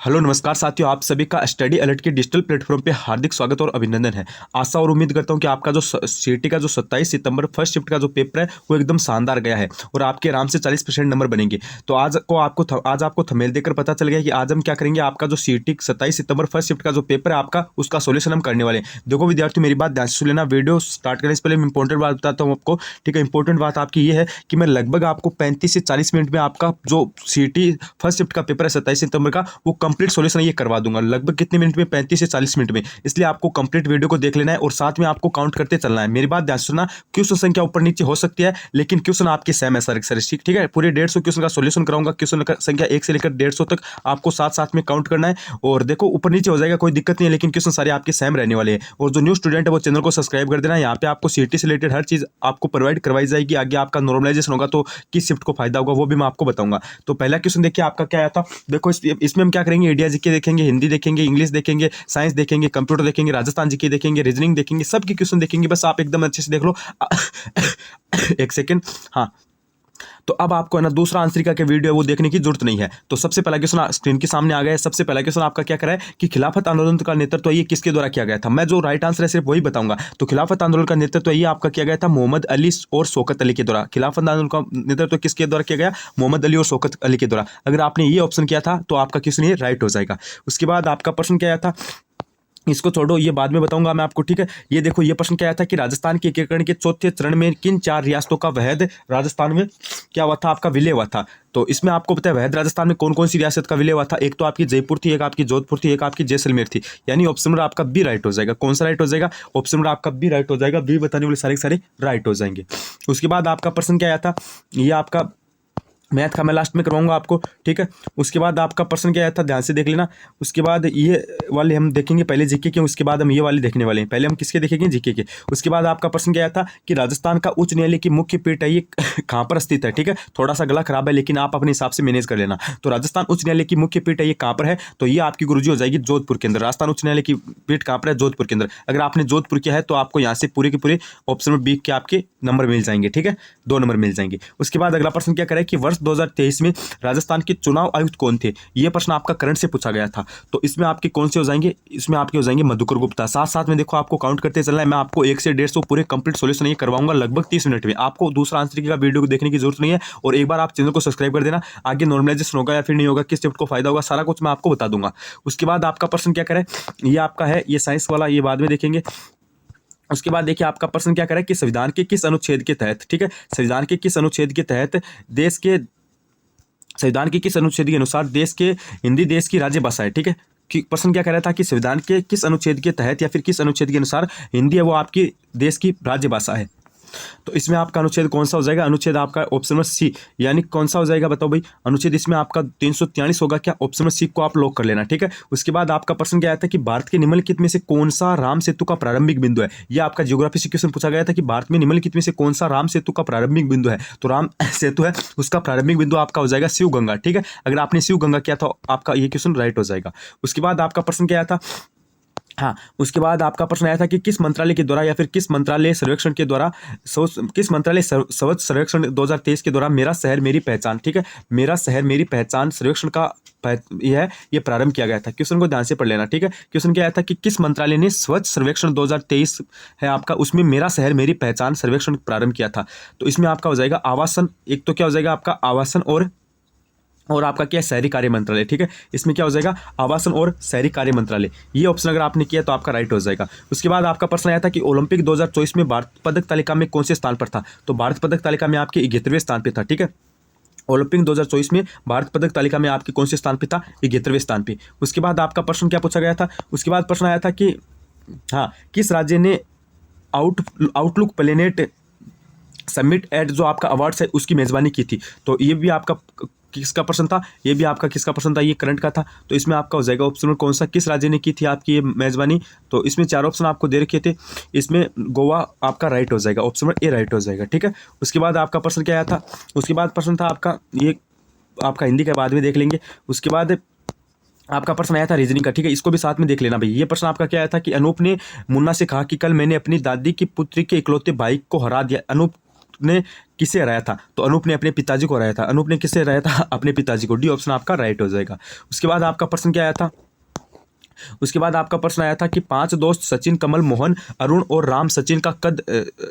Hello नमस्कार साथियों, आप सभी का स्टडी अलर्ट के डिजिटल प्लेटफॉर्म पे हार्दिक स्वागत और अभिनंदन है। आशा और उम्मीद करता हूं कि आपका जो सीटी का जो 27 सितंबर फर्स्ट शिफ्ट का जो पेपर है वो एकदम शानदार गया है और आपके आराम से 40% नंबर बनेंगे। तो आज आपको थंबनेल देखकर पता चल गया कि आज हम क्या करेंगे। आपका जो सीटी 27 सितंबर फर्स्ट शिफ्ट का जो पेपर है आपका, उसका सोल्यूशन हम करने वाले हैं। देखो विद्यार्थी, मेरी बात ध्यान से सुन लेना। वीडियो स्टार्ट करने से पहले मैं इंपॉर्टेंट बात बताता हूँ आपको, ठीक है। इंपॉर्टेंट बात आपकी ये है कि मैं लगभग आपको 35 से 40 मिनट में आपका जो सीटी फर्स्ट शिफ्ट का पेपर है 27 सितंबर का, वो कंप्लीट सॉल्यूशन ये करवा दूंगा। लगभग कितने मिनट में? 35 से 40 मिनट में। इसलिए आपको कंप्लीट वीडियो को देख लेना है और साथ में आपको काउंट करते चलना है। मेरी बात ध्यान से सुनना। क्वेश्चन संख्या ऊपर नीचे हो सकती है, लेकिन क्वेश्चन आपके सेम है सर, ठीक है। पूरे 150 क्वेश्चन का सॉल्यूशन कराऊंगा। क्वेश्चन संख्या 1 से लेकर 150 तक आपको साथ साथ में काउंट करना है। और देखो ऊपर नीचे हो जाएगा, कोई दिक्कत नहीं है, लेकिन क्वेश्चन सारे आपके सेम रहने वाले हैं। और जो न्यू स्टूडेंट है वो चैनल को सब्सक्राइब कर देना। यहाँ पे आपको सीटी से रिलेटेड हर चीज आपको प्रोवाइड करवाई जाएगी। आगे आपका नॉर्मलाइजेशन होगा तो किस शिफ्ट को फायदा होगा वो भी मैं आपको बताऊंगा। तो पहला क्वेश्चन देखिए आपका क्या आया था। देखो इसमें हम क्या करेंगे, इंडिया जीके देखेंगे, हिंदी देखेंगे, इंग्लिश देखेंगे, साइंस देखेंगे, कंप्यूटर देखेंगे, राजस्थान जीके देखेंगे, रीजनिंग देखेंगे, सबके क्वेश्चन देखेंगे। बस आप एकदम अच्छे से देख लो। एक सेकेंड। हाँ, तो अब आपको है ना दूसरा आंसरिका के वीडियो है वो देखने की जरूरत नहीं है। तो सबसे पहला क्वेश्चन स्क्रीन के सामने आ गया है। सबसे पहला क्वेश्चन आपका क्या करा है कि खिलाफत आंदोलन का नेतृत्व ये किसके द्वारा किया गया था। मैं जो राइट आंसर है सिर्फ वही बताऊंगा। तो खिलाफत आंदोलन का नेतृत्व ये आपका किया गया था मोहम्मद अली और शौकत अली के द्वारा। खिलाफत आंदोलन का नेतृत्व किसके द्वारा किया गया? मोहम्मद अली और शौकत अली के द्वारा। अगर आपने ये ऑप्शन किया था तो आपका क्वेश्चन ये राइट हो जाएगा। उसके बाद आपका प्रश्न क्या आया था, इसको छोड़ो, ये बाद में बताऊंगा मैं आपको, ठीक है। ये देखो, ये प्रश्न क्या आया था कि राजस्थान के एकीकरण के चौथे चरण में किन 4 रियासतों का वहद राजस्थान में क्या हुआ था? आपका विलय हुआ था। तो इसमें आपको पता है वहद राजस्थान में कौन कौन सी रियासत का विलय हुआ था? एक तो आपकी जयपुर थी, एक आपकी जोधपुर थी, एक आपकी जैसलमेर थी। यानी ऑप्शन नंबर आपका बी राइट हो जाएगा। कौन सा राइट हो जाएगा? ऑप्शन नंबर आपका बी राइट हो जाएगा। बी बताने वाले सारे सारे राइट हो जाएंगे। उसके बाद आपका प्रश्न क्या आया था, ये आपका मैथ का मैं लास्ट में करवाऊंगा आपको, ठीक है। उसके बाद आपका प्रश्न क्या आया था, ध्यान से देख लेना। उसके बाद ये वाले हम देखेंगे पहले जीके के, उसके बाद हम ये वाले देखने वाले हैं। पहले हम किसके देखेंगे? जीके के। उसके बाद आपका प्रश्न क्या आया था कि राजस्थान का उच्च न्यायालय की मुख्य पीठ है ये कहाँ पर स्थित है, ठीक है। थोड़ा सा गला खराब है, लेकिन आप अपने हिसाब से मैनेज कर लेना। तो राजस्थान उच्च न्यायालय की मुख्य पीठ है ये कहाँ पर है? तो ये आपकी गुरुजी हो जाएगी जोधपुर के अंदर। राजस्थान उच्च न्यायालय की पीठ कहाँ पर है? जोधपुर के अंदर। अगर आपने जोधपुर किया है तो आपको यहाँ से पूरे के पूरे ऑप्शन में बी के आपके नंबर मिल जाएंगे, ठीक है। 2 नंबर मिल जाएंगे। उसके बाद अगला प्रश्न क्या करें कि वर्ष 2023 में राजस्थान के चुनाव आयुक्त कौन थे? यह प्रश्न आपका करंट से पूछा गया था। तो इसमें आपके कौन से हो जाएंगे? इसमें आपके हो जाएंगे मधुकर गुप्ता। साथ साथ में देखो आपको काउंट करते चलना है। मैं आपको 1 से 150 पूरे कंप्लीट सॉल्यूशन ये करवाऊंगा लगभग 30 मिनट में। आपको दूसरा आंसर का वीडियो को देखने की जरूरत नहीं है। और एक बार आप चैनल को सब्सक्राइब कर देना। आगे नॉर्मलाइजेशन होगा या फिर नहीं होगा, किस शिफ्ट को फायदा होगा, सारा कुछ मैं आपको बता दूंगा। उसके बाद आपका प्रश्न क्या करें, ये आपका है ये साइंस वाला, ये बाद में देखेंगे। उसके बाद देखिए आपका प्रश्न क्या करें कि संविधान के किस अनुच्छेद के तहत, ठीक है, संविधान के किस अनुच्छेद के तहत देश के संविधान के किस अनुच्छेद के अनुसार देश के हिंदी देश की राज्य भाषा है, ठीक है। कि प्रश्न क्या कह रहा था कि संविधान के किस अनुच्छेद के तहत या फिर किस अनुच्छेद के अनुसार हिंदी है वो आपकी देश की राज्य भाषा है। तो इसमें आपका अनुच्छेद कौन सा हो जाएगा? अनुच्छेद आपका ऑप्शन नंबर सी, यानी कौन सा हो जाएगा बताओ भाई? अनुच्छेद इसमें आपका 343 होगा क्या? ऑप्शन नंबर सी को आप लॉक कर लेना, ठीक है। उसके बाद आपका प्रश्न क्या आया था कि भारत के निम्नलिखित में से कौन सा राम सेतु का प्रारंभिक बिंदु है? यह आपका ज्योग्राफी से क्वेश्चन पूछा गया था कि भारत में निम्नलिखित में से कौन सा राम सेतु का प्रारंभिक बिंदु है। तो राम सेतु है, उसका प्रारंभिक बिंदु आपका हो जाएगा शिव गंगा, ठीक है। अगर आपने शिव गंगा किया तो आपका ये क्वेश्चन राइट हो जाएगा। उसके बाद आपका प्रश्न क्या आया था, हाँ, उसके बाद आपका प्रश्न आया था कि किस मंत्रालय के द्वारा या फिर किस मंत्रालय सर्वेक्षण के द्वारा किस मंत्रालय स्वच्छ सर्वेक्षण 2023 के द्वारा मेरा शहर मेरी पहचान, ठीक है, मेरा शहर मेरी पहचान सर्वेक्षण का ये प्रारंभ किया गया था। क्वेश्चन को ध्यान से पढ़ लेना, ठीक है। क्वेश्चन क्या आया था कि किस मंत्रालय ने स्वच्छ सर्वेक्षण 2023 है आपका, उसमें मेरा शहर मेरी पहचान सर्वेक्षण प्रारंभ किया था। तो इसमें आपका हो जाएगा आवासन, एक तो क्या हो जाएगा आपका आवासन और आपका क्या है शहरी कार्य मंत्रालय, ठीक है। इसमें क्या हो जाएगा आवासन और शहरी कार्य मंत्रालय। ये ऑप्शन अगर आपने किया तो आपका राइट हो जाएगा। उसके बाद आपका प्रश्न आया था कि ओलंपिक 2024 में भारत पदक तालिका में कौन से स्थान पर था? तो भारत पदक तालिका में आपके 11वें स्थान पे था, ठीक है। ओलंपिक 2024 में भारत पदक तालिका में आपके कौन से स्थान पे था? 11वें स्थान पे। उसके बाद आपका प्रश्न क्या पूछा गया था? उसके बाद प्रश्न आया था कि हाँ, किस राज्य ने आउटलुक प्लेनेट समिट एट जो आपका अवार्ड्स है उसकी मेजबानी की थी? तो ये भी आपका किसका प्रश्न था? ये भी आपका किसका प्रश्न था? ये करंट का था। तो इसमें आपका हो जाएगा ऑप्शन में कौन सा, किस राज्य ने की थी आपकी ये मेजबानी? तो इसमें 4 ऑप्शन आपको दे रखे थे, इसमें गोवा आपका राइट हो जाएगा, ऑप्शन में ए राइट हो जाएगा, ठीक है। उसके बाद आपका प्रश्न क्या आया था? उसके बाद प्रश्न था आपका ये आपका हिंदी के बाद में देख लेंगे। उसके बाद आपका प्रश्न आया था रीजनिंग का, ठीक है, इसको भी साथ में देख लेना भाई। ये प्रश्न आपका क्या आया था कि अनूप ने मुन्ना से कहा कि कल मैंने अपनी दादी की पुत्री के इकलौते भाई को हरा दिया। अनूप ने किसे हराया था? तो अनूप ने अपने पिताजी को हराया था। अनूप ने किसे हराया था? अपने पिताजी को। डी ऑप्शन आपका राइट हो जाएगा। उसके बाद आपका प्रश्न क्या आया था? उसके बाद आपका प्रश्न आया था कि 5 दोस्त सचिन, कमल, मोहन, अरुण और राम सचिन का कद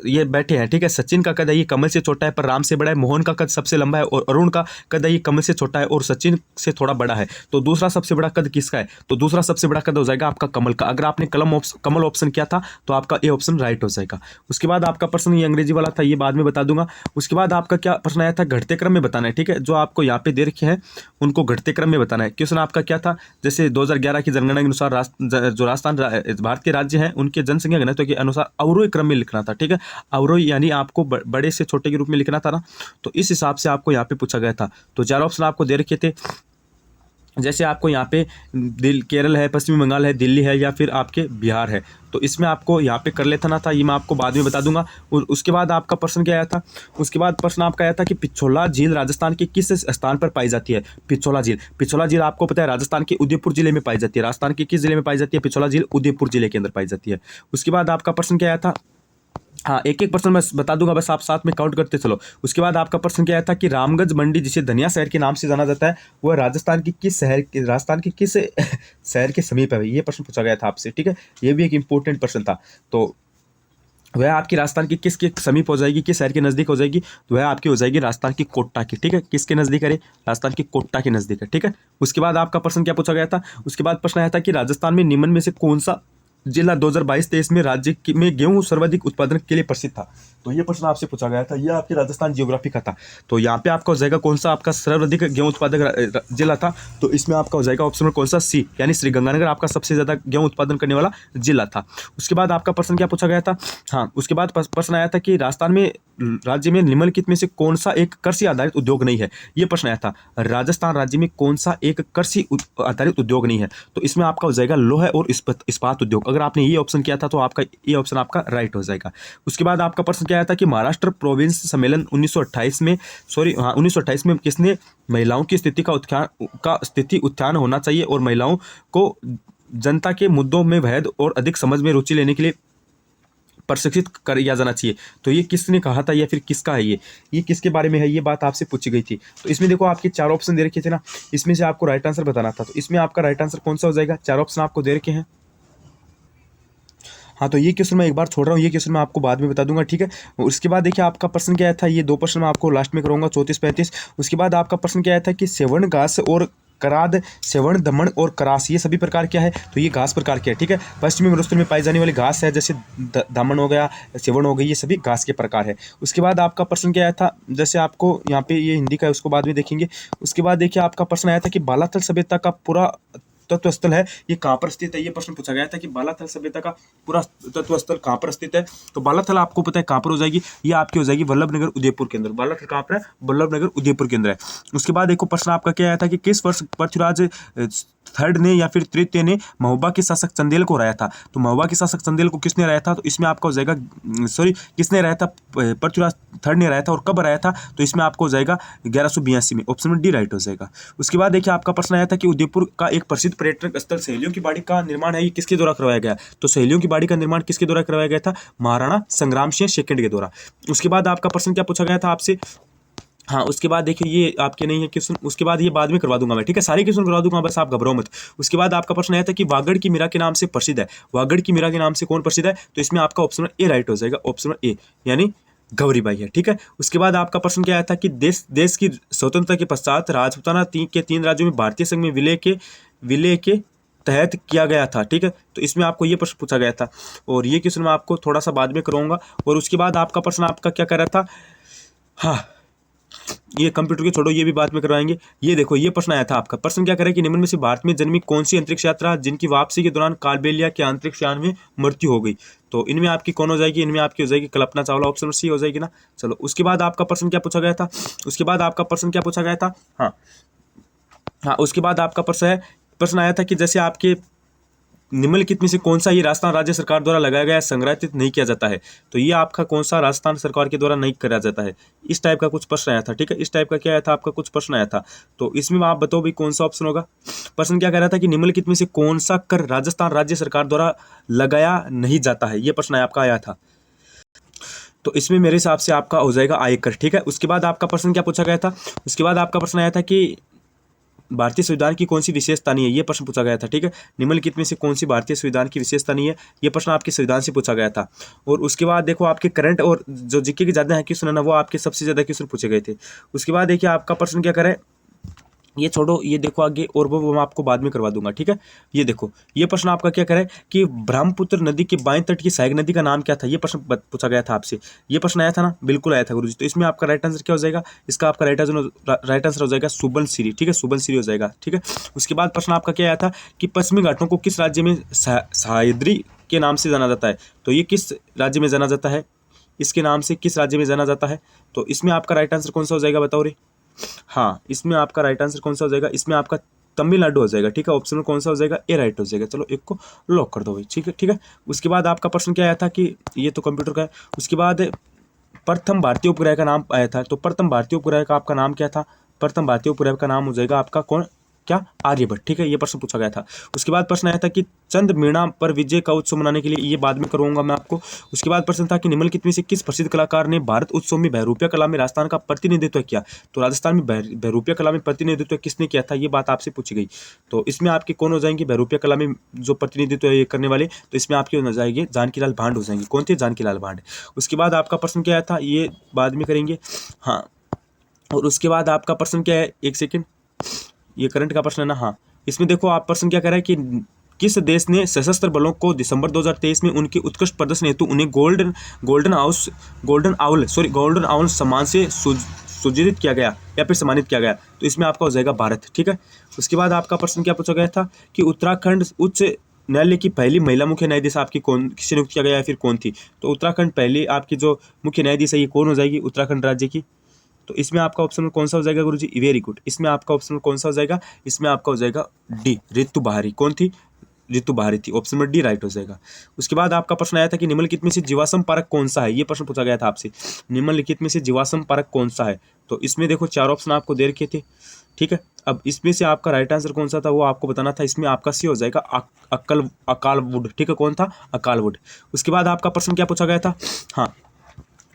ये बैठे हैं, ठीक है। सचिन का कद है ये कमल से छोटा है पर राम से बड़ा है। मोहन का कद सबसे लंबा है और अरुण का कद है ये कमल से छोटा है और सचिन से थोड़ा बड़ा है। तो दूसरा सबसे बड़ा कद किसका है? तो दूसरा सबसे बड़ा कद हो जाएगा आपका कमल का। अगर आपने कमल ऑप्शन किया था तो आपका ए ऑप्शन राइट हो जाएगा। उसके बाद आपका प्रश्न ये अंग्रेजी वाला था, ये बाद में बता दूंगा। उसके बाद आपका क्या प्रश्न आया था? घटते क्रम में बताना है, ठीक है। जो आपको यहाँ पे दे रखे हैं उनको घटते क्रम में बताना है। क्वेश्चन आपका क्या था? जैसे 2011 की जनगणना के अनुसार जो राजस्थान भारत के राज्य हैं उनके जनसंख्या घनत्व के अनुसार अवरोही क्रम में लिखना था, ठीक है। अवरोही यानी आपको बड़े से छोटे के रूप में लिखना था ना, तो इस हिसाब से आपको यहाँ पे पूछा गया था। तो 4 ऑप्शन आपको दे रखे थे। जैसे आपको यहाँ पे केरल है, पश्चिमी बंगाल है, दिल्ली है या फिर आपके बिहार है, तो इसमें आपको यहाँ पे कर लेना था। ये मैं आपको बाद में बता दूंगा। उसके बाद आपका प्रश्न क्या आया था? उसके बाद प्रश्न आपका आया था कि पिछोला झील राजस्थान के किस स्थान पर पाई जाती है? पिछोला झील आपको पता है राजस्थान के उदयपुर जिले में पाई जाती है। राजस्थान के किस जिले में पाई जाती है? पिछोला झील उदयपुर जिले के अंदर पाई जाती है। उसके बाद आपका प्रश्न क्या आया था? हाँ, एक एक प्रश्न मैं बता दूंगा, बस आप साथ में काउंट करते चलो। उसके बाद आपका प्रश्न क्या आया था कि रामगंज मंडी जिसे धनिया शहर के नाम से जाना जाता है वह राजस्थान के किस शहर के समीप है? ये प्रश्न पूछा गया था आपसे, ठीक है। ये भी एक इंपॉर्टेंट प्रश्न था। तो वह आपकी राजस्थान की किसके समीप हो जाएगी, किस शहर के नज़दीक हो जाएगी? तो वह आपकी हो जाएगी राजस्थान की कोटा की, ठीक है। किसके नज़दीक है? राजस्थान की कोटा के नज़दीक है, ठीक है। उसके बाद आपका प्रश्न क्या पूछा गया था? उसके बाद प्रश्न आया था कि राजस्थान में निम्न में से कौन सा जिला 2022-23 में राज्य में गेहूं सर्वाधिक उत्पादन के लिए प्रसिद्ध था? तो ये प्रश्न आपसे पूछा गया था। ये आपकी राजस्थान जियोग्राफी का था। तो यहाँ पे आपका हो जाएगा कौन सा आपका सर्वाधिक गेहूं उत्पादक जिला था? तो इसमें आपका हो जाएगा ऑप्शन में कौन सा? सी, यानी श्रीगंगानगर आपका सबसे ज्यादा गेहूं उत्पादन करने वाला जिला था। उसके बाद आपका प्रश्न क्या पूछा गया था? हाँ, उसके बाद प्रश्न आया था कि राजस्थान में राज्य में निम्नलिखित में से कौन सा एक कृषि आधारित उद्योग नहीं है? ये प्रश्न आया था। राजस्थान राज्य में कौन सा एक कृषि आधारित उद्योग नहीं है? तो इसमें आपका हो जाएगा लोहा और इस्पात उद्योग। अगर आपने ये ऑप्शन किया था तो आपका ये ऑप्शन आपका राइट हो जाएगा। उसके बाद आपका प्रश्न क्या आया था कि महाराष्ट्र प्रोविंस सम्मेलन 1928 में किसने महिलाओं की स्थिति उत्थान होना चाहिए और महिलाओं को जनता के मुद्दों में वैध और अधिक समझ में रुचि लेने के लिए प्रशिक्षित किया जाना चाहिए? तो ये किसने कहा था या फिर किसका है? ये किसके बारे में है? ये बात आपसे पूछी गई थी। तो इसमें देखो आपके 4 ऑप्शन दे रखे थे ना, इसमें से आपको राइट आंसर बताना था। तो इसमें आपका राइट आंसर कौन सा हो जाएगा? 4 ऑप्शन आपको दे रखे हैं। हाँ, तो ये क्वेश्चन मैं एक बार छोड़ रहा हूँ, ये क्वेश्चन मैं आपको बाद में बता दूंगा, ठीक है। उसके बाद देखिए आपका प्रश्न क्या था? ये 2 प्रश्न मैं आपको लास्ट में करूँगा, 34-35। उसके बाद आपका प्रश्न क्या आया था कि सेवण घास और कराद, सेवण, दमन और करास ये सभी प्रकार क्या है? तो ये घास प्रकार क्या है, ठीक है। पश्चिमी मरुस्थल में पाई जाने वाली घास है, जैसे दमन हो गया, सेवण हो गई, ये सभी घास के प्रकार है। उसके बाद आपका प्रश्न क्या आया था? जैसे आपको यहाँ पे ये हिंदी का है, उसको बाद में देखेंगे। उसके बाद देखिए आपका प्रश्न आया था कि बालाथल सभ्यता का पूरा तत्व स्थल है ये कहाँ पर स्थित है? ये प्रश्न पूछा गया था कि बालाथल सभ्यता का पूरा तत्व स्थल कहाँ पर स्थित है? तो बालाथल आपको पता है कहाँ पर हो जाएगी? ये आपकी हो जाएगी वल्लभनगर उदयपुर के अंदर। बालाथल कहाँ पर है? वल्लभनगर उदयपुर के अंदर है। उसके बाद एक प्रश्न आपका क्या आया था कि किस वर्ष पृथ्वीराज थर्ड ने या फिर तृतीय ने महोबा के शासक चंदेल को हराया था? तो महोबा के शासक चंदेल को किसने हराया था? तो इसमें आपका हो जाएगा किसने हराया था? पृथ्वीराज थर्ड ने हराया था। और कब हराया था? तो इसमें आपको हो जाएगा 1182 में। ऑप्शन में डी राइट हो जाएगा। उसके बाद देखिए आपका प्रश्न आया था कि उदयपुर का एक प्रसिद्ध पर्यटक स्थल सहेलियों की बाड़ी का निर्माण है, ये किसके द्वारा करवाया गया? तो सहेलियों की बाड़ी का निर्माण किसके द्वारा करवाया गया था? महाराणा संग्राम सिंह सेकंड के द्वारा। उसके बाद आपका प्रश्न क्या पूछा गया था आपसे? हाँ, उसके बाद देखिए ये आपके नहीं है क्वेश्चन, उसके बाद ये बाद में करवा दूंगा मैं, ठीक है। सारे क्वेश्चन करवा दूंगा, बस आप घबराओ मत। उसके बाद आपका प्रश्न आया था कि वागड़ की मीरा के नाम से प्रसिद्ध है। वागड़ की मीरा के नाम से कौन प्रसिद्ध है? तो इसमें आपका ऑप्शन ए राइट हो जाएगा। ऑप्शन ए यानी गौरीबाई है, ठीक है। उसके बाद आपका प्रश्न क्या आया था कि देश की स्वतंत्रता के पश्चात राजपूताना के 3 राज्यों में भारतीय संघ में विलय के तहत किया गया था, ठीक है। तो इसमें आपको ये प्रश्न पूछा गया था और ये क्वेश्चन मैं आपको थोड़ा सा बाद में कराऊंगा। और उसके बाद आपका प्रश्न आपका क्या कर रहा था? हाँ, ये कंप्यूटर के छोड़ो, ये भी बाद में करवाएंगे। ये देखो ये प्रश्न आया था आपका। प्रश्न क्या करे कि निम्न में से भारत में जन्मी कौन सी अंतरिक्ष यात्रा जिनकी वापसी के दौरान कालबेलिया के अंतरिक्ष यान में मृत्यु हो गई? तो इनमें आपकी कौन हो जाएगी? इनमें आपकी हो जाएगी कल्पना चावला। ऑप्शन सी हो जाएगी ना। चलो, उसके बाद आपका प्रश्न क्या पूछा गया था? उसके बाद आपका प्रश्न क्या पूछा गया था? हाँ, उसके बाद आपका प्रश्न आया था कि जैसे आपके निम्नलिखित में से कौन सा ये राजस्थान राज्य सरकार द्वारा लगाया गया संग्रहित नहीं किया जाता है? तो ये आपका कौन सा राजस्थान सरकार के द्वारा नहीं करा जाता है? इस टाइप का कुछ प्रश्न आया था, ठीक है। इस टाइप का क्या आया था आपका? कुछ प्रश्न आया था। तो इसमें आप बताओ भाई कौन सा ऑप्शन होगा? प्रश्न क्या कह रहा था कि निम्नलिखित में से कौन सा कर राजस्थान राज्य सरकार द्वारा लगाया नहीं जाता है? ये प्रश्न आपका आया था। तो इसमें मेरे हिसाब से आपका हो जाएगा आयकर, ठीक है। उसके बाद आपका प्रश्न क्या पूछा गया था, उसके बाद आपका प्रश्न आया था कि भारतीय संविधान की कौन सी विशेषता नहीं है, ये प्रश्न पूछा गया था, ठीक है। निम्नलिखित में से कौन सी भारतीय संविधान की विशेषता नहीं है, ये प्रश्न आपके संविधान से पूछा गया था। और उसके बाद देखो आपके करंट और जो जीके के ज़्यादा है क्वेश्चन है ना, वो आपके सबसे ज़्यादा क्वेश्चन पूछे गए थे। उसके बाद देखिए आपका प्रश्न क्या करे, ये छोड़ो, ये देखो आगे, और वो मैं आपको बाद में करवा दूंगा, ठीक है। ये देखो, ये प्रश्न आपका क्या करे कि ब्रह्मपुत्र नदी के बाएं तट की सहायक नदी का नाम क्या था, ये प्रश्न पूछा गया था आपसे। ये प्रश्न आया था ना, बिल्कुल आया था गुरुजी। तो इसमें आपका राइट आंसर क्या हो जाएगा, इसका आपका राइट आंसर हो जाएगा सुबनसिरी, ठीक है, सुबनसिरी हो जाएगा, ठीक है। उसके बाद प्रश्न आपका क्या आया था कि पश्चिमी घाटों को किस राज्य में सह्याद्री के नाम से जाना जाता है, तो ये किस राज्य में जाना जाता है, इसके नाम से किस राज्य में जाना जाता है। तो इसमें आपका राइट आंसर कौन सा हो जाएगा, बताओ रे। हाँ, इसमें आपका राइट आंसर कौन सा हो जाएगा, इसमें आपका तमिलनाडु हो जाएगा, ठीक है। ऑप्शन में कौन सा हो जाएगा, ए राइट हो जाएगा। चलो एक को लॉक कर दो भाई, ठीक है, ठीक है। उसके बाद आपका प्रश्न क्या आया था कि ये तो कंप्यूटर का है। उसके बाद प्रथम भारतीय उपग्रह का नाम आया था, तो प्रथम भारतीय उपग्रह का आपका नाम क्या था, प्रथम भारतीय उपग्रह का नाम हो जाएगा आपका कौन, क्या, आर्यभट्ट, ठीक है। ये प्रश्न पूछा गया था। उसके बाद प्रश्न आया था कि चंद्रमीणा पर विजय का उत्सव मनाने के लिए, ये बाद में करूंगा मैं आपको। उसके बाद प्रश्न था कि निम्नलिखित में से किस प्रसिद्ध कलाकार ने भारत उत्सव में बहरूपिया कला में राजस्थान का प्रतिनिधित्व किया, तो राजस्थान में बहरूपिया कला में प्रतिनिधित्व किसने किया था, ये बात आपसे पूछी गई। तो इसमें आपके कौन हो जाएंगे बहरूपिया कला में जो प्रतिनिधित्व ये करने वाले, तो इसमें आपके हो जाएंगे जानकीलाल भांड हो जाएंगे। कौन थे, जानकीलाल भांड। उसके बाद आपका प्रश्न क्या आया था, ये बाद में करेंगे, हाँ। और उसके बाद आपका प्रश्न क्या है, एक सेकेंड, ये करंट का प्रश्न है ना, हाँ। इसमें देखो आप प्रश्न क्या कर रहा है कि किस देश ने सशस्त्र बलों को दिसंबर 2023 में उनके उत्कृष्ट प्रदर्शन हेतु उन्हें गोल्डन आउल सम्मान से सुजीत किया गया या फिर सम्मानित किया गया, तो इसमें आपका हो जाएगा भारत, ठीक है। उसके बाद आपका प्रश्न क्या पूछा गया था कि उत्तराखंड उच्च न्यायालय की पहली महिला मुख्य न्यायाधीश आपकी कौन, किसने नियुक्त किया गया या फिर कौन थी, तो उत्तराखंड पहली आपकी जो मुख्य न्यायाधीश है ये कौन हो जाएगी, उत्तराखंड राज्य की। तो इसमें आपका ऑप्शन में कौन सा हो जाएगा गुरुजी, वेरी गुड। इसमें आपका ऑप्शन में कौन सा हो जाएगा, इसमें आपका हो जाएगा डी, रितु बहारी। कौन थी, रितु बहारी थी। ऑप्शन में डी राइट हो जाएगा। उसके बाद आपका प्रश्न आया था कि निम्नलिखित में से जीवाश्म पार्क कौन सा है, ये प्रश्न पूछा गया था आपसे, निम्नलिखित में से जीवाश्म पार्क कौन सा है। तो इसमें देखो 4 ऑप्शन आपको दे रखे थे, ठीक है। अब इसमें से आपका राइट आंसर कौन सा था वो आपको बताना था। इसमें आपका सी हो जाएगा अकालवुड, ठीक है। कौन था, अकालवुड। उसके बाद आपका प्रश्न क्या पूछा गया था, हाँ।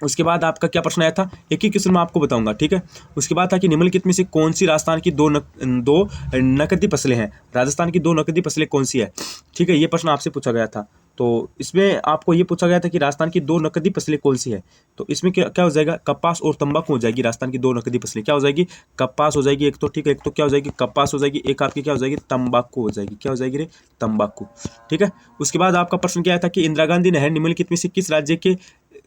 उसके बाद आपका क्या प्रश्न आया था, एक ही क्वेश्चन मैं आपको बताऊंगा, ठीक है। उसके बाद था कि निम्नलिखित में से कौन सी राजस्थान की दो नकदी फसलें हैं, राजस्थान की 2 नकदी फसलें कौन सी है, ठीक है। ये प्रश्न आपसे पूछा गया था। तो इसमें आपको ये पूछा गया था कि राजस्थान की 2 नकदी फसलें कौन सी है, तो इसमें क्या क्या हो जाएगा, कपास और तंबाकू हो जाएगी। राजस्थान की 2 नकदी फसलें क्या हो जाएगी, कपास हो जाएगी एक तो, ठीक है। एक तो क्या हो जाएगी, कपास हो जाएगी, एक आपकी क्या हो जाएगी, तंबाकू हो जाएगी। क्या हो जाएगी रे, तंबाकू, ठीक है। उसके बाद आपका प्रश्न क्या आया था कि इंदिरा गांधी नहर निम्नलिखित में से किस राज्य के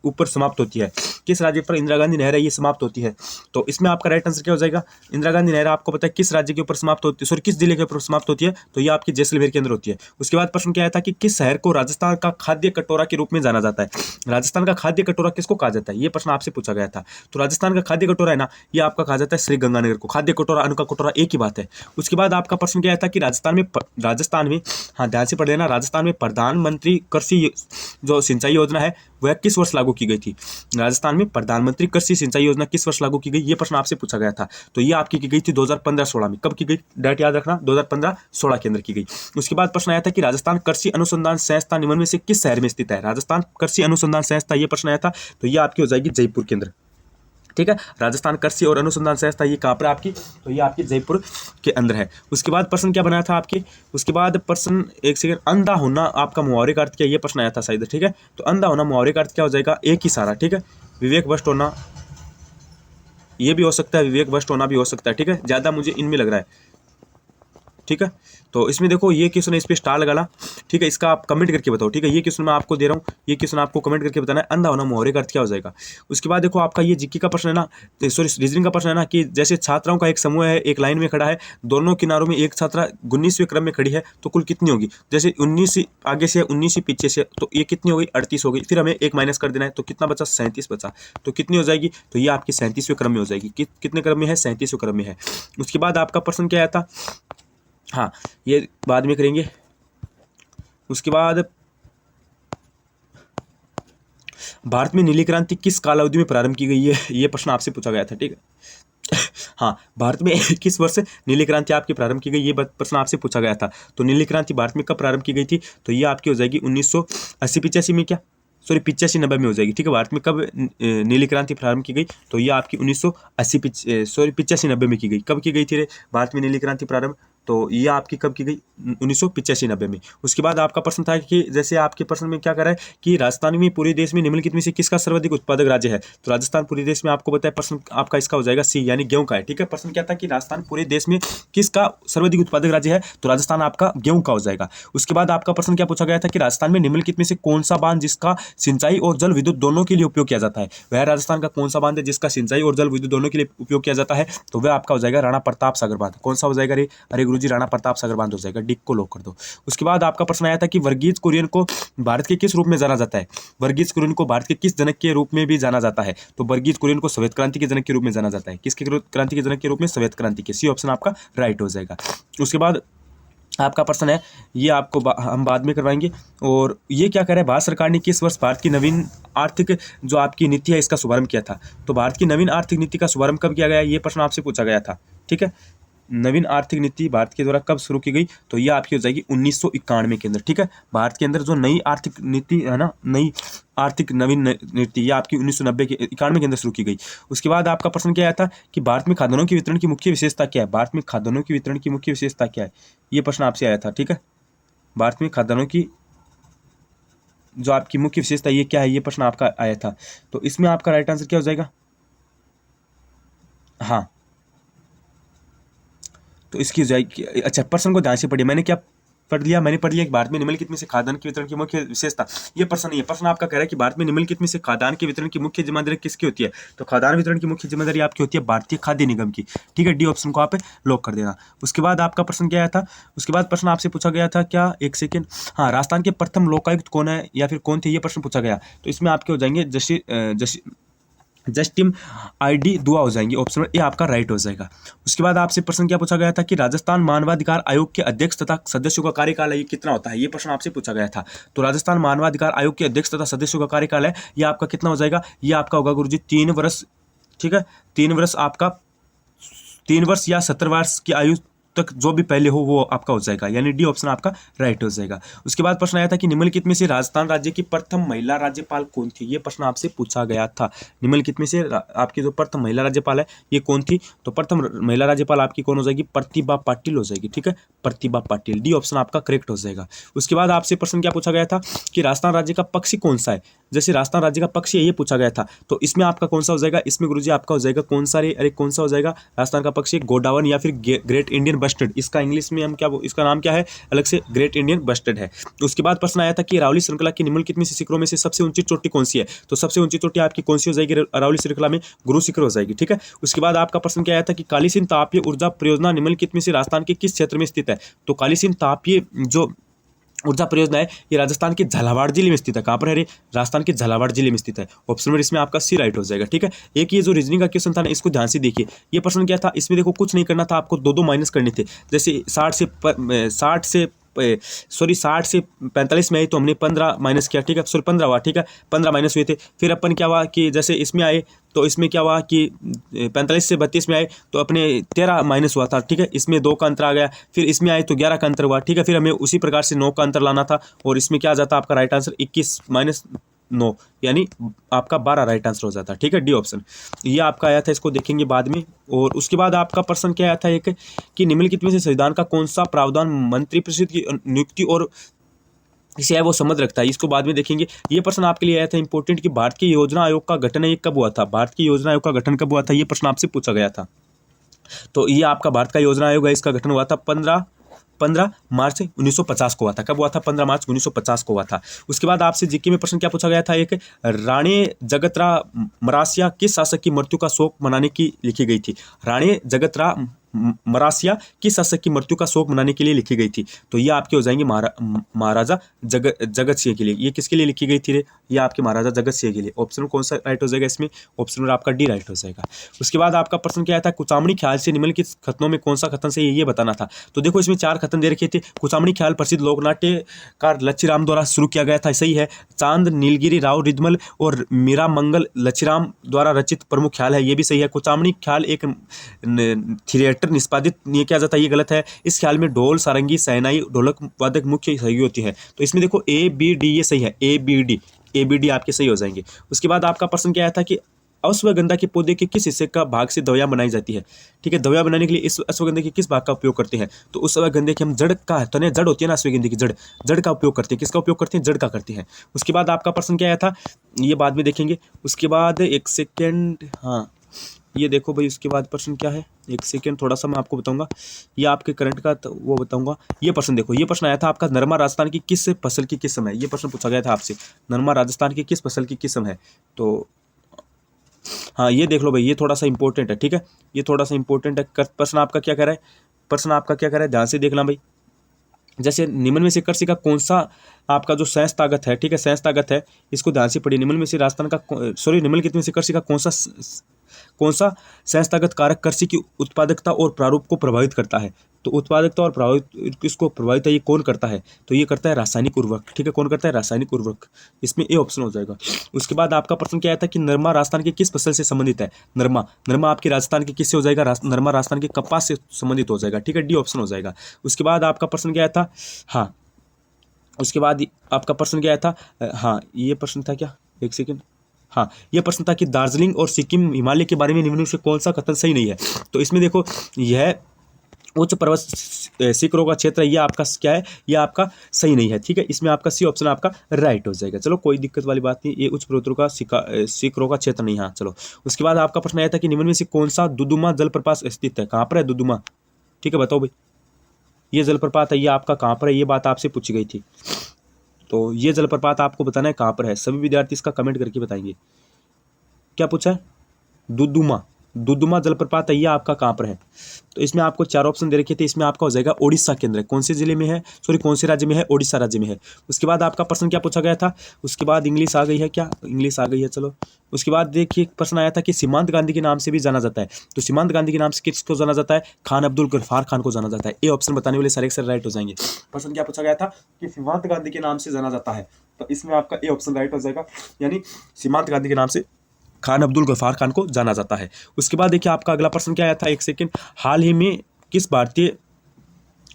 ऊपर समाप्त होती है, किस राज्य पर इंदिरा गांधी नहर है ये समाप्त होती है। तो इसमें आपका राइट आंसर क्या हो जाएगा, इंदिरा गांधी नहर आपको पता है किस राज्य के ऊपर समाप्त होती है, सॉरी किस जिले के ऊपर समाप्त होती है, तो ये आपकी जैसलमेर के अंदर होती है। उसके बाद प्रश्न क्या आया था कि किस शहर को राजस्थान का खाद्य कटोरा के रूप में जाना जाता है, राजस्थान का खाद्य कटोरा किसको कहा जाता है, ये प्रश्न आपसे पूछा गया था। तो राजस्थान का खाद्य कटोरा है ना, ये आपका कहा जाता है श्री गंगानगर को। खाद्य कटोरा अन्न का कटोरा एक ही बात है। उसके बाद आपका प्रश्न क्या आया था कि राजस्थान में हाँ ध्यान से पढ़ लेना, राजस्थान में प्रधानमंत्री कृषि जो सिंचाई योजना है वह किस वर्ष लागू की गई थी, राजस्थान में प्रधानमंत्री कृषि सिंचाई योजना किस वर्ष लागू की गई, ये प्रश्न आपसे पूछा गया था। तो ये आपकी की गई थी 2015-16 में। कब की गई, डेट याद रखना, 2015-16 के अंदर की गई। उसके बाद प्रश्न आया था कि राजस्थान कृषि अनुसंधान संस्था निम्न में से किस शहर में स्थित है, राजस्थान कृषि अनुसंधान संस्था, ये प्रश्न आया था। तो ये आपकी हो जाएगी जयपुर के अंदर, ठीक है। राजस्थान कृषि और अनुसंधान संस्था ये कहाँ पर आपकी, तो ये आपकी जयपुर के अंदर है। उसके बाद प्रश्न क्या बनाया था आपके, उसके बाद प्रश्न एक सेकंड, अंधा होना आपका मुहावरे का अर्थ क्या, ये प्रश्न आया था शायद, ठीक है। तो अंधा होना मुहावरे का अर्थ क्या हो जाएगा, एक ही सारा, ठीक है। विवेक भ्रष्ट होना ये भी हो सकता है, विवेक भ्रष्ट होना भी हो सकता है, ठीक है। ज़्यादा मुझे इनमें लग रहा है, ठीक है। तो इसमें देखो ये क्वेश्चन है, इस पर स्टार लगाना, ठीक है। इसका आप कमेंट करके बताओ, ठीक है। ये क्वेश्चन मैं आपको दे रहा हूँ, ये क्वेश्चन आपको कमेंट करके बताना है, अंधा होना मुहावरे का अर्थ क्या हो जाएगा। उसके बाद देखो आपका ये जीके का प्रश्न है ना, सॉरी रीजनिंग का प्रश्न है ना, कि जैसे छात्राओं का एक समूह है, एक लाइन में खड़ा है, दोनों किनारों में एक छात्रा 19वें क्रम में खड़ी है, तो कुल कितनी होगी, जैसे 19 आगे से 19 पीछे से, तो ये कितनी हो गई, 38 हो गई। फिर हमें एक माइनस कर देना है, तो कितना बचा, 37 बचा। तो कितनी हो जाएगी, तो ये आपकी 37वें क्रम में हो जाएगी। कितने क्रम में है, 37वें क्रम में है। उसके बाद आपका प्रश्न क्या आया था, हाँ ये बाद में करेंगे। उसके बाद भारत में नीली क्रांति किस काल अवधि में प्रारंभ की गई है, ये प्रश्न आपसे पूछा गया था, ठीक है। हाँ, भारत में किस वर्ष नीली क्रांति आपकी प्रारंभ की गई, ये प्रश्न आपसे पूछा गया था। तो नीली क्रांति भारत में कब प्रारंभ की गई थी, तो ये आपकी हो जाएगी 1980-85 में। क्या सॉरी 85-90 में हो जाएगी, ठीक है। भारत में कब नीली क्रांति प्रारंभ की गई, तो ये आपकी 1980 सॉरी 85-90 में की गई। कब की गई थी रे भारत में नीली क्रांति प्रारंभ, तो ये आपकी कब की गई, 1985-90 में। उसके बाद आपका प्रश्न था कि जैसे आपके प्रश्न में क्या कर रहा है कि राजस्थान में पूरे देश में निम्नलिखित में से किसका सर्वाधिक उत्पादक राज्य है, तो राजस्थान पूरे देश में आपको बताया प्रश्न आपका इसका हो जाएगा सी, यानी गेहूं का है, ठीक है। प्रश्न क्या था कि राजस्थान पूरे देश में किसका सर्वाधिक उत्पादक राज्य है, तो राजस्थान आपका गेहूं का हो जाएगा। उसके बाद आपका प्रश्न क्या पूछा गया था कि राजस्थान में निम्नलिखित में से कौन सा बांध जिसका सिंचाई और जल विद्युत दोनों के लिए उपयोग किया जाता है, वह राजस्थान का कौन सा बांध है जिसका सिंचाई और जल विद्युत दोनों के लिए उपयोग किया जाता है, तो वह आपका हो जाएगा राणा प्रताप सागर बांध। कौन सा हो जाएगा रे, अरे गुरुजी राणा प्रताप सागर बांध हो जाएगा, डिक को लॉक कर दो। उसके बाद आपका प्रश्न आया था कि वर्गीज कुरियन को भारत के किस रूप में जाना जाता है, वर्गीज कुरियन को भारत के किस जनक के रूप में भी जाना जाता है, तो वर्गीज कुरियन को श्वेत क्रांति के जनक के रूप में जाना जाता है। किसके क्रांति के जनक के रूप में, श्वेत क्रांति के, सी ऑप्शन आपका राइट हो जाएगा। उसके बाद आपका प्रश्न है, ये आपको हम बाद में करवाएंगे। और ये क्या कह रहा है, भारत सरकार ने किस वर्ष भारत की नवीन आर्थिक जो आपकी नीति है इसका शुभारंभ किया था, तो भारत की नवीन आर्थिक नीति का शुभारंभ कब किया गया, ये प्रश्न आपसे पूछा गया था, ठीक है। नवीन आर्थिक नीति भारत के द्वारा कब शुरू की गई, तो ये आपकी हो जाएगी 1991 के अंदर, ठीक है। भारत के अंदर जो नई आर्थिक नीति है ना, नई आर्थिक नवीन नीति, ये आपकी 1991 के अंदर शुरू की गई। उसके बाद आपका प्रश्न क्या आया था कि भारत में खाद्यान्नों की वितरण की मुख्य विशेषता क्या है, भारत में खाद्यान्नों की वितरण की मुख्य विशेषता क्या है, ये प्रश्न आपसे आया था, ठीक है। भारत में खाद्यान्नों की जो आपकी मुख्य विशेषता ये क्या है, ये प्रश्न आपका आया था। तो इसमें आपका राइट आंसर क्या हो जाएगा, हाँ तो इसकी जाएगी, अच्छा प्रश्न को ध्यान से पढ़िए। मैंने क्या पढ़ लिया, मैंने पढ़ लिया कि भारत में निम्नलिखित में से खाद्यान्न के वितरण की मुख्य विशेषता, ये प्रश्न नहीं है। प्रश्न आपका कह रहा है कि भारत में निम्नलिखित में से खाद्यान्न के वितरण की मुख्य जिम्मेदारी किसकी होती है, तो खाद्यान्न वितरण की मुख्य जिम्मेदारी आपकी होती है भारतीय खाद्य निगम की, ठीक है। डी ऑप्शन को आप लॉक कर देना। उसके बाद आपका प्रश्न क्या आया था, उसके बाद प्रश्न आपसे पूछा गया था क्या, एक सेकेंड, हाँ, राजस्थान के प्रथम लोकायुक्त कौन है या फिर कौन थे, ये प्रश्न पूछा गया। तो इसमें आपके हो जाएंगे जस्टिम आईडी दुआ हो जाएंगे, ऑप्शन ए आपका राइट हो जाएगा। उसके बाद आपसे प्रश्न क्या पूछा गया था कि राजस्थान मानवाधिकार आयोग के अध्यक्ष तथा सदस्यों का कार्यकाल ये कितना होता है, ये प्रश्न आपसे पूछा गया था। तो राजस्थान मानवाधिकार आयोग के अध्यक्ष तथा सदस्यों का कार्यकाल है ये आपका कितना हो जाएगा, ये आपका होगा गुरुजी 3 वर्ष, ठीक है। 3 वर्ष आपका 3 वर्ष या 17 वर्ष की आयु तक जो भी पहले हो वो आपका हो जाएगा, यानी डी ऑप्शन आपका राइट हो जाएगा। उसके बाद प्रश्न आया था कि निम्नलिखित में से राजस्थान राज्य की प्रथम महिला राज्यपाल कौन थी, ये प्रश्न आपसे पूछा गया था। निम्नलिखित में से आपकी जो प्रथम महिला राज्यपाल है ये कौन थी, तो प्रथम महिला राज्यपाल आपकी कौन हो जाएगी, प्रतिभा पाटिल हो जाएगी, ठीक है, प्रतिभा पाटिल, डी ऑप्शन आपका करेक्ट हो जाएगा। उसके बाद आपसे प्रश्न क्या पूछा गया था कि राजस्थान राज्य का पक्षी कौन सा है, जैसे राजस्थान राज्य का पक्षी है ये पूछा गया था। तो इसमें आपका कौन सा हो जाएगा, इसमें गुरुजी आपका हो जाएगा कौन सा रे, अरे कौन सा हो जाएगा, राजस्थान का पक्षी गोडावन या फिर ग्रेट इंडियन बस्टर्ड, इसका इंग्लिश में हम क्या, इसका नाम क्या है अलग से, ग्रेट इंडियन बस्टर्ड है। उसके बाद प्रश्न आया था कि अरावली श्रृंखला की निम्नलिखित में से शिखरों में से सबसे ऊंची चोटी कौन सी है, तो सबसे ऊंची चोटी आपकी कौन सी हो जाएगी अरावली श्रृंखला में, गुरु शिखर हो जाएगी, ठीक है। उसके बाद आपका प्रश्न क्या आया था कि काली सिंध तापीय ऊर्जा परियोजना निम्नलिखित में से राजस्थान के किस क्षेत्र में स्थित है, तो काली सिंध तापीय जो ऊर्जा परियोजना है ये राजस्थान के झालावाड़ जिले में स्थित है। कहाँ पर है रे, राजस्थान के झालावाड़ जिले में स्थित है, ऑप्शन नंबर इसमें आपका सी राइट हो जाएगा, ठीक है। एक ये जो रीजनिंग का क्वेश्चन था ना इसको ध्यान से देखिए। ये प्रश्न क्या था, इसमें देखो कुछ नहीं करना था, आपको 2 माइनस करने थे। जैसे 60 से 45 में आई तो हमने 15 माइनस किया, ठीक है, सॉरी 15 हुआ, ठीक है, 15 माइनस हुए थे। फिर अपन क्या हुआ कि जैसे इसमें आए तो इसमें क्या हुआ कि 45 से 32 में आए तो अपने 13 माइनस हुआ था, ठीक है, इसमें 2 का अंतर आ गया। फिर इसमें आए तो 11 का अंतर हुआ, ठीक है। फिर हमें उसी प्रकार से 9 का अंतर लाना था और इसमें क्या आ जाता आपका राइट आंसर 21 माइनस 9 यानी आपका 12 राइट आंसर हो जाता, ठीक है, डी ऑप्शन ये आपका आया था, इसको देखेंगे बाद में। और उसके बाद आपका प्रश्न क्या आया था एक कि निम्नलिखित में से संविधान का कौन सा प्रावधान मंत्रिपरिषद की नियुक्ति और इसे है वो समझ रखता है, इसको बाद में देखेंगे। ये प्रश्न आपके लिए आया था इंपॉर्टेंट कि भारत की योजना आयोग का गठन ये कब हुआ था, भारत की योजना आयोग का गठन कब हुआ था, ये प्रश्न आपसे पूछा गया था। तो ये आपका भारत का योजना आयोग है, इसका गठन हुआ था 15 मार्च 1950 को हुआ था। कब हुआ था, 15 मार्च 1950 को हुआ था। उसके बाद आपसे जीके में प्रश्न क्या पूछा गया था, एक राणी जगतराव मरासिया किस शासक की मृत्यु का शोक मनाने की लिखी गई थी, राणी जगतराव मरासिया किस शासक की मृत्यु का शोक मनाने के लिए लिखी गई थी, तो ये आपके हो जाएंगे महाराजा जगत सिंह के लिए। ये किसके लिए लिखी गई थी रे, ये आपके महाराजा जगत सिंह के लिए। ऑप्शन कौन सा राइट हो जाएगा इसमें, ऑप्शन आपका डी राइट हो जाएगा। उसके बाद आपका प्रश्न क्या आया था, कुचामणी ख्याल से निम्नलिखित कथनों में कौन सा कथन से ये बताना था। तो देखो इसमें 4 कथन दे रखे थे। कुचामणी ख्याल प्रसिद्ध लोकनाट्यकार लच्छीराम द्वारा शुरू किया गया था, सही है। चांद नीलगिरी राव रिदमल और मीरा मंगल लच्छीराम द्वारा रचित प्रमुख ख्याल है, ये भी सही है। कुचामणी ख्याल एक थिएटर निष्पादित नहीं किया जाता, ये गलत है। इस ख्याल में ढोल सारंगी सहनाई ढोलक वादक मुख्य सहयोगी होती है। तो इसमें देखो A B D ये सही है, A B D A B D आपके सही हो जाएंगे। उसके बाद आपका प्रश्न क्या आया था कि अश्वगंधा के पौधे के किस हिस्से का भाग से दवाइयाँ बनाई जाती है। ठीक है, दवाइयाँ बनाने के लिए इस अश्वगंधा के किस भाग का उपयोग करते हैं, तो उस अश्वगंधे की हम जड़ का तने जड़ होती है ना, अश्वगंधे की जड़, जड़ का उपयोग करते हैं। किसका उपयोग करते हैं, जड़ का करते हैं। उसके बाद आपका प्रश्न क्या आया था, ये बाद में देखेंगे। उसके बाद एक सेकेंड, हाँ ये देखो भाई, उसके बाद प्रश्न क्या है, एक सेकेंड थोड़ा सा मैं आपको बताऊंगा, ये आपके करंट का वो बताऊंगा। ये प्रश्न देखो, ये प्रश्न आया था आपका, नरमा राजस्थान की किस फसल की किस्म है। ये प्रश्न पूछा गया था आपसे, नरमा राजस्थान की किस फसल की किस्म है। तो हाँ ये देख लो भाई, ये थोड़ा सा इंपॉर्टेंट है। ठीक है, ये थोड़ा सा इंपॉर्टेंट है। प्रश्न आपका क्या कह रहा है, प्रश्न आपका क्या कह रहा है, ध्यान से देखना भाई। जैसे निम्न में से कृषि का कौन सा आपका जो शेष ताकत है, ठीक है, शेष ताकत है, इसको ध्यान से पढ़िए। निम्न में से राजस्थान का सॉरी निम्नलिखित में से कृषि का कौन सा शेष ताकत कारक कृषि की उत्पादकता और प्रारूप को प्रभावित करता है। तो उत्पादकता और प्रभावित किसको प्रभावित है, ये कौन करता है, तो ये करता है रासायनिक उर्वरक। ठीक है, कौन करता है, रासायनिक उर्वरक। इसमें ए ऑप्शन हो जाएगा। उसके बाद आपका प्रश्न क्या आया था कि नरमा राजस्थान की किस फसल से संबंधित है। नरमा, नरमा आपकी राजस्थान के किससे हो जाएगा, नरमा राजस्थान के कपास से संबंधित हो जाएगा। ठीक है, डी ऑप्शन हो जाएगा। उसके बाद आपका प्रश्न क्या आया था, हाँ उसके बाद आपका प्रश्न क्या आया था, हाँ ये प्रश्न था क्या, एक सेकेंड, हाँ ये प्रश्न था कि दार्जिलिंग और सिक्किम हिमालय के बारे में निम्न में से कौन सा कथन सही नहीं है। तो इसमें देखो, यह उच्च पर्वत शिखरों का क्षेत्र है, ये आपका क्या है, ये आपका सही नहीं है। ठीक है, इसमें आपका सी ऑप्शन आपका राइट हो जाएगा। चलो कोई दिक्कत वाली बात नहीं, ये उच्च पर्वतों का शिखरों का क्षेत्र नहीं। हाँ चलो, उसके बाद आपका प्रश्न आया था कि निम्न में से कौन सा दुदुमा जलप्रपात स्थित है, कहाँ पर है दुदुमा। ठीक है बताओ भाई, ये जलप्रपात है, ये आपका कहाँ पर है, ये बात आपसे पूछी गई थी। तो ये जलप्रपात आपको बताना है कहाँ पर है। सभी विद्यार्थी इसका कमेंट करके बताएंगे। क्या पूछा है, दुदुमा, दुदुमा जलप्रपात है, ये आपका कहाँ पर है। तो इसमें आपको चार ऑप्शन दे रखे थे, इसमें आपका हो जाएगा ओडिशा केंद्र है। कौन से जिले में है, सॉरी कौन से राज्य में है, ओडिशा राज्य में है। उसके बाद आपका प्रश्न क्या पूछा गया था, उसके बाद इंग्लिश आ गई है, क्या इंग्लिश आ गई है, चलो। उसके बाद देखिए प्रश्न आया था कि सीमांत गांधी के नाम से भी जाना जाता है। तो सीमांत गांधी के नाम से किसको जाना जाता है, खान अब्दुल गफ्फार खान को जाना जाता है। ए ऑप्शन बताने वाले सारे सर राइट हो जाएंगे। प्रश्न क्या पूछा गया था कि सीमांत गांधी के नाम से जाना जाता है, तो इसमें आपका ए ऑप्शन राइट हो जाएगा, यानी सीमांत गांधी के नाम से खान अब्दुल गफ्फार खान को जाना जाता है। उसके बाद देखिए आपका अगला प्रश्न क्या आया था, एक सेकेंड, हाल ही में किस भारतीय,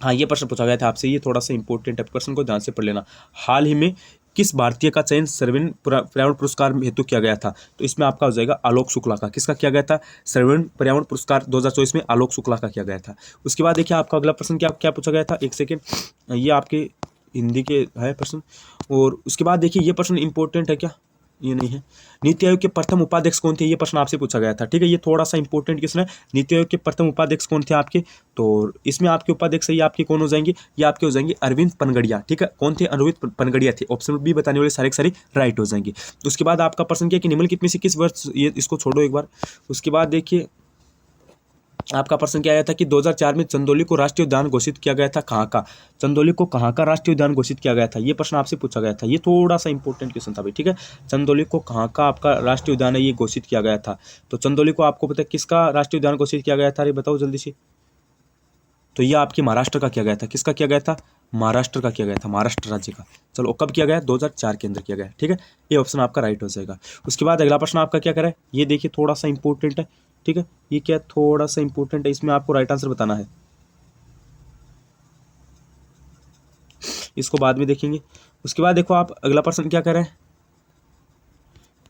हाँ ये प्रश्न पूछा गया था आपसे, ये थोड़ा सा इंपॉर्टेंट है, प्रश्न को ध्यान से पढ़ लेना। हाल ही में किस भारतीय का चयन सर्वोच्च पर्यावरण पुरस्कार हेतु किया गया था। तो इसमें आपका हो जाएगा आलोक शुक्ला का। किसका किया गया था, सर्वोच्च पर्यावरण पुरस्कार 2024 में आलोक शुक्ला का किया गया था। उसके बाद देखिए आपका अगला प्रश्न क्या क्या पूछा गया था, एक सेकेंड, ये आपके हिंदी के है प्रश्न। और उसके बाद देखिए ये प्रश्न इंपॉर्टेंट है क्या, ये नहीं है। नीति आयोग के प्रथम उपाध्यक्ष कौन थे, ये प्रश्न आपसे पूछा गया था। ठीक है, ये थोड़ा सा इंपॉर्टेंट क्वेश्चन है। नीति आयोग के प्रथम उपाध्यक्ष कौन थे आपके, तो इसमें आपके उपाध्यक्ष ये आपके कौन हो जाएंगे, ये आपके हो जाएंगे अरविंद पनगड़िया। ठीक है, कौन थे, अरविंद पनगड़िया थे। ऑप्शन बी बताने वाले सारे सारे राइट हो जाएंगे। उसके बाद आपका प्रश्न क्या कि निम्नलिखित में से किस वर्ष, ये इसको छोड़ो एक बार। उसके बाद देखिए आपका प्रश्न क्या आया था कि 2004 में चंदौली को राष्ट्रीय उद्यान घोषित किया गया था, कहाँ का, चंदौली को कहाँ का राष्ट्रीय उद्यान घोषित किया गया था, ये प्रश्न आपसे पूछा गया था। ये थोड़ा सा इंपॉर्टेंट क्वेश्चन था भाई। ठीक है, चंदौली को कहाँ का आपका राष्ट्रीय उद्यान है, ये घोषित किया गया था। तो चंदौली को आपको पता है किसका राष्ट्रीय उद्यान घोषित किया गया था, अरे बताओ जल्दी से। तो ये आपके महाराष्ट्र का किया गया था। किसका किया गया था, महाराष्ट्र का किया गया था, महाराष्ट्र राज्य का। चलो कब किया गया, 2004 के अंदर किया गया। ठीक है, ये ऑप्शन आपका राइट हो जाएगा। उसके बाद अगला प्रश्न आपका क्या करें, ये देखिए थोड़ा सा इंपॉर्टेंट है। ठीक है, ये क्या थोड़ा सा इंपॉर्टेंट है, इसमें आपको राइट आंसर बताना है, इसको बाद में देखेंगे। उसके बाद देखो आप अगला प्रश्न क्या कर रहे हैं,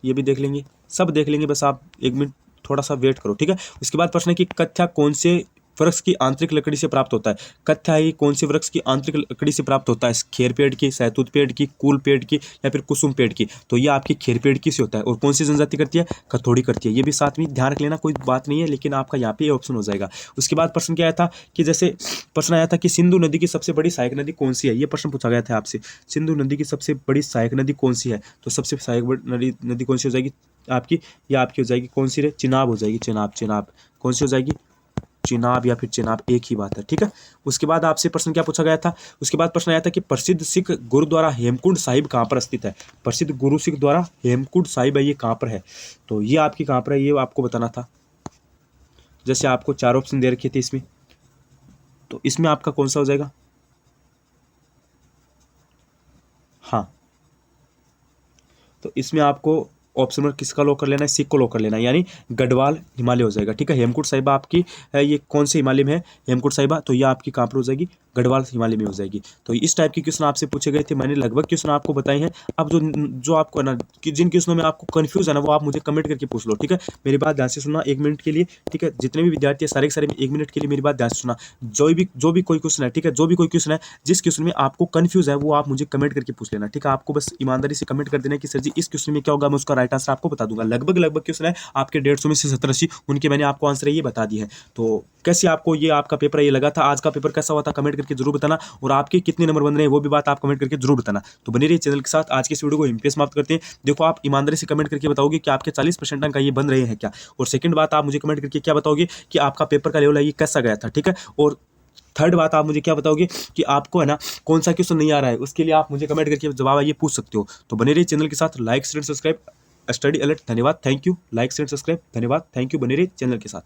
ये भी देख लेंगे, सब देख लेंगे, बस आप एक मिनट थोड़ा सा वेट करो। ठीक है, उसके बाद प्रश्न है कि कथ्या कौन से वृक्ष की आंतरिक लकड़ी से प्राप्त होता है। कथ्या ही कौन से वृक्ष की आंतरिक लकड़ी से प्राप्त होता है, खेर पेड़ की, सहतूत पेड़ की, कूल पेड़ की, या फिर कुसुम पेड़ की। तो ये आपकी खेर पेड़ की से होता है। और कौन सी जनजाति करती है, कथोड़ी करती है। ये भी साथ में ध्यान रख लेना, कोई बात नहीं है, लेकिन आपका यहाँ पे ऑप्शन हो जाएगा। उसके बाद प्रश्न क्या आया था कि जैसे प्रश्न आया था कि सिंधु नदी की सबसे बड़ी सहायक नदी कौन सी है, ये प्रश्न पूछा गया था आपसे। सिंधु नदी की सबसे बड़ी सहायक नदी कौन सी है, तो सबसे सहायक नदी कौन सी हो जाएगी आपकी, ये आपकी हो जाएगी कौन सी रे, चिनाब हो जाएगी, चिनाब, चिनाब कौन सी हो जाएगी, चिनाब या फिर चिनाब, एक ही बात है। ठीक है, उसके बाद आपसे प्रश्न क्या पूछा गया था, उसके बाद प्रश्न आया था कि प्रसिद्ध सिख गुरुद्वारा हेमकुंड साहिब कहाँ पर स्थित है। प्रसिद्ध गुरु सिख द्वारा हेमकुंड साहिब है, ये कहाँ पर है, तो ये आपकी कहाँ पर है, ये आपको बताना था। जैसे आपको चार ऑप्शन दे रखे थे इसमें, तो इसमें आपका कौन सा हो जाएगा, हाँ तो इसमें आपको ऑप्शन नंबर किसका लॉक कर लेना है, सी को लॉक कर लेना है, यानी गढ़वाल हिमालय हो जाएगा। ठीक है, हेमकुंड साहिबा आपकी ये कौन से हिमालय में है, हेमकुंड साहिबा, तो ये आपकी कहाँ पर हो जाएगी, गढ़वाल हिमालय में हो जाएगी। तो इस टाइप के क्वेश्चन आपसे पूछे गए थे, मैंने लगभग क्वेश्चन आपको बताए हैं। अब जो आपको है ना कि जिन क्वेश्चनों में आपको कंफ्यूज है ना, वो आप मुझे कमेंट करके पूछ लो। ठीक है, मेरी बात ध्यान से सुनना 1 मिनट के लिए। ठीक है, जितने भी विद्यार्थी है सारे के सारे 1 मिनट के लिए मेरी बात ध्यान से सुना। जो भी कोई क्वेश्चन है, ठीक है, जो भी कोई क्वेश्चन है, जिस क्वेश्चन में आपको कंफ्यूज है वो आप मुझे कमेंट करके पूछ लेना। ठीक है, आपको बस ईमानदारी से कमेंट कर देना कि सर जी इस क्वेश्चन में क्या होगा, मैं उसका राइट आंसर आपको बता दूंगा। लगभग क्वेश्चन है आपके 150 में से 70-80 उनके मैंने आपको आंसर ये बता दिए हैं। तो कैसे आपको ये आपका पेपर ये लगा था, आज का पेपर कैसा हुआ था, कमेंट करके जरूर बताना। और आपके कितने नंबर बन रहे हैं वो भी बात आप कमेंट करके जरूर बताना। तो बने रहिए चैनल के साथ। आज के इस वीडियो को यहीं पे समाप्त करते हैं। देखो, आप ईमानदारी से कमेंट करके बताओगे कि आपके 40% अंक ये बन रहे हैं क्या। और सेकंड बात, आप मुझे कमेंट करके क्या बताओगे कि आपका पेपर का लेवल है ये कैसा गया था। ठीक है, और थर्ड बात, आप मुझे क्या बताओगे कि आपको है ना कौन सा क्वेश्चन नहीं आ रहा है, उसके लिए आप मुझे कमेंट करके जवाब ये पूछ सकते हो। तो बने रहिए चैनल के साथ। Like share subscribe study alert. धन्यवाद, thank you. Like share subscribe, धन्यवाद, थैंक यू। बने रहिए चैनल के साथ।